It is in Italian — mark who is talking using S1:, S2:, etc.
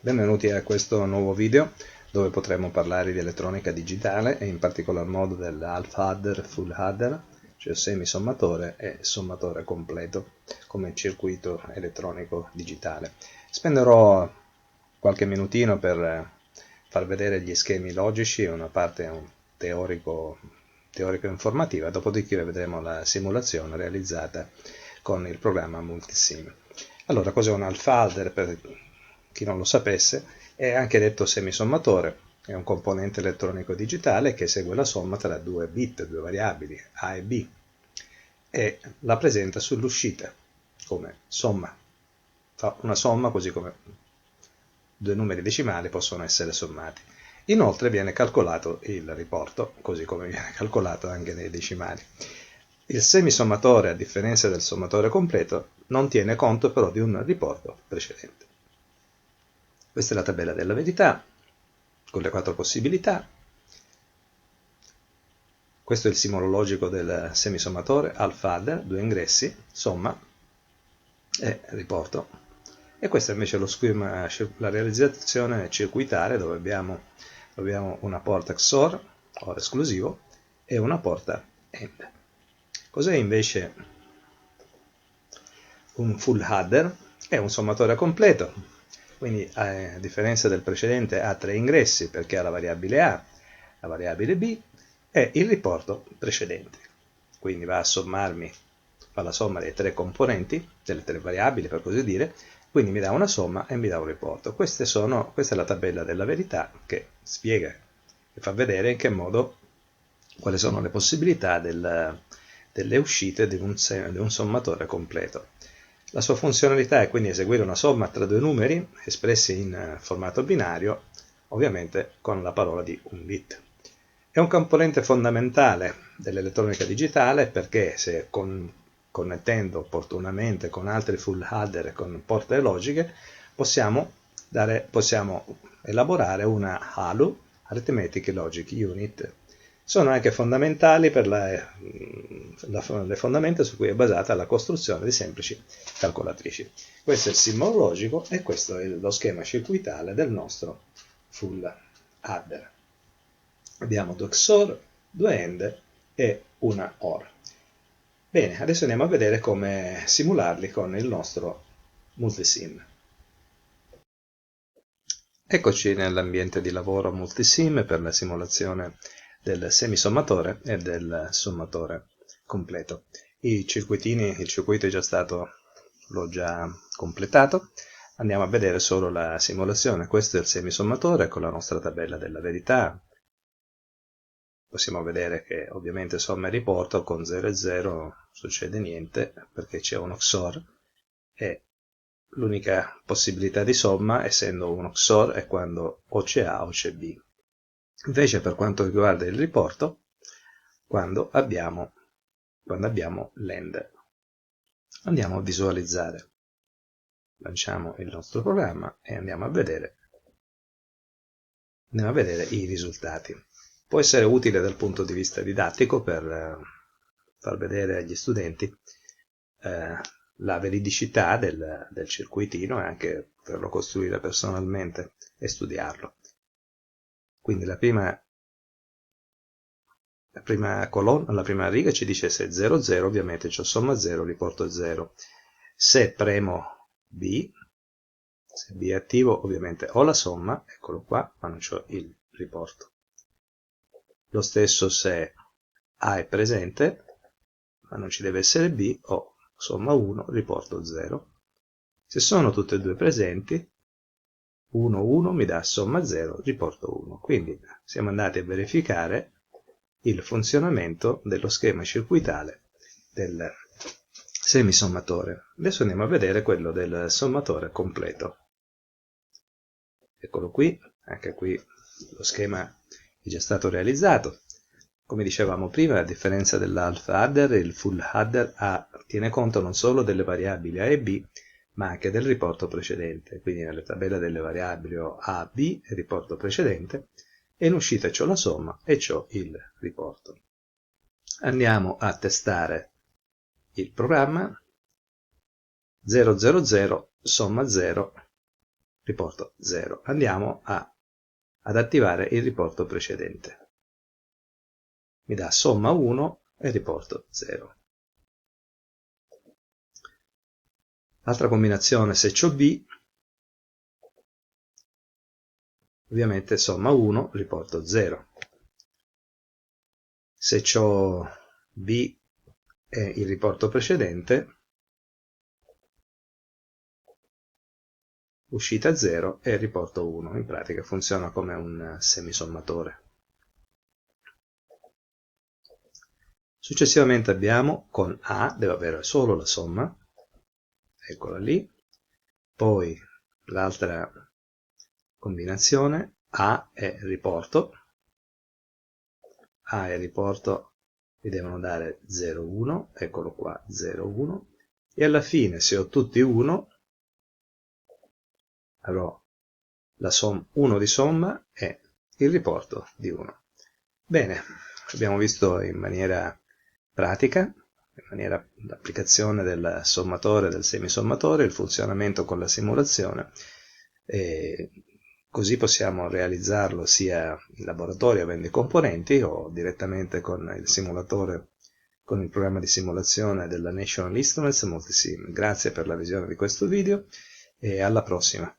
S1: Benvenuti a questo nuovo video dove potremo parlare di elettronica digitale e in particolar modo dell'half adder, full adder, cioè semisommatore e sommatore completo come circuito elettronico digitale. Spenderò qualche minutino per far vedere gli schemi logici, una parte teorico-informativa, dopodiché vedremo la simulazione realizzata con il programma Multisim. Allora, cos'è un half adder? Per chi non lo sapesse, è anche detto semisommatore, è un componente elettronico digitale che segue la somma tra due bit, due variabili, A e B, e la presenta sull'uscita come somma. Fa una somma così come due numeri decimali possono essere sommati. Inoltre viene calcolato il riporto, così come viene calcolato anche nei decimali. Il semisommatore, a differenza del sommatore completo, non tiene conto però di un riporto precedente. Questa è la tabella della verità, con le 4 possibilità. Questo è il simbolo logico del semisommatore, half adder, 2 ingressi, somma e riporto. E questo invece è lo schema, la realizzazione circuitale, dove abbiamo una porta XOR, OR esclusivo, e una porta AND. Cos'è invece un full adder? È un sommatore completo, quindi a differenza del precedente ha 3 ingressi perché ha la variabile A, la variabile B e il riporto precedente. Quindi va a sommarmi, fa la somma dei 3 componenti, delle 3 variabili per così dire, quindi mi dà una somma e mi dà un riporto. Questa è la tabella della verità che spiega, che fa vedere in che modo, quali sono le possibilità delle uscite di un sommatore completo. La sua funzionalità è quindi eseguire una somma tra due numeri espressi in formato binario, ovviamente con la parola di un bit. È un componente fondamentale dell'elettronica digitale perché se connettendo opportunamente con altri full adder e con porte logiche possiamo elaborare una ALU, Arithmetic Logic Unit. Sono anche fondamentali per le fondamenta su cui è basata la costruzione di semplici calcolatrici. Questo è il simbolo logico e questo è lo schema circuitale del nostro full adder. Abbiamo 2 XOR, 2 AND e una OR. Bene, adesso andiamo a vedere come simularli con il nostro Multisim. Eccoci nell'ambiente di lavoro Multisim per la simulazione del semisommatore e del sommatore completo. Il circuito è già stato, l'ho già completato, andiamo a vedere solo la simulazione. Questo è il semisommatore con la nostra tabella della verità. Possiamo vedere che ovviamente somma e riporto con 0 e 0 non succede niente perché c'è uno XOR e l'unica possibilità di somma, essendo uno XOR, è quando o c'è A o c'è B. Invece per quanto riguarda il riporto, quando abbiamo l'AND. Andiamo a visualizzare. Lanciamo il nostro programma e andiamo a vedere i risultati. Può essere utile dal punto di vista didattico per far vedere agli studenti la veridicità del circuitino e anche poterlo costruire personalmente e studiarlo. Quindi la prima colonna, la prima riga ci dice se 0, 0, ovviamente c'ho somma 0, riporto 0. Se premo B, se B è attivo, ovviamente ho la somma, eccolo qua, ma non c'ho il riporto. Lo stesso se A è presente, ma non ci deve essere B, ho somma 1, riporto 0. Se sono tutte e due presenti, 1, 1 mi dà somma 0, riporto 1. Quindi siamo andati a verificare il funzionamento dello schema circuitale del semisommatore. Adesso andiamo a vedere quello del sommatore completo. Eccolo qui, anche qui lo schema è già stato realizzato. Come dicevamo prima, a differenza dell'half adder, il full adder tiene conto non solo delle variabili A e B, ma anche del riporto precedente. Quindi nella tabella delle variabili ho A, B e riporto precedente, e in uscita c'ho la somma e c'ho il riporto. Andiamo a testare il programma. 0, 0, 0, somma 0, riporto 0. Andiamo ad attivare il riporto precedente. Mi dà somma 1 e riporto 0. L'altra combinazione, se c'ho B, ovviamente somma 1, riporto 0. Se c'ho B e il riporto precedente, uscita 0 e riporto 1. In pratica funziona come un semisommatore. Successivamente abbiamo con A, deve avere solo la somma, eccola lì. Poi l'altra combinazione, A e riporto. A e riporto mi devono dare 0, 1, eccolo qua, 0, 1. E alla fine, se ho tutti 1, avrò la 1 di somma e il riporto di 1. Bene, abbiamo visto in maniera pratica, in maniera l'applicazione del sommatore e del semisommatore, il funzionamento con la simulazione, e così possiamo realizzarlo sia in laboratorio avendo i componenti o direttamente con il simulatore, con il programma di simulazione della National Instruments Multisim. Grazie per la visione di questo video e alla prossima.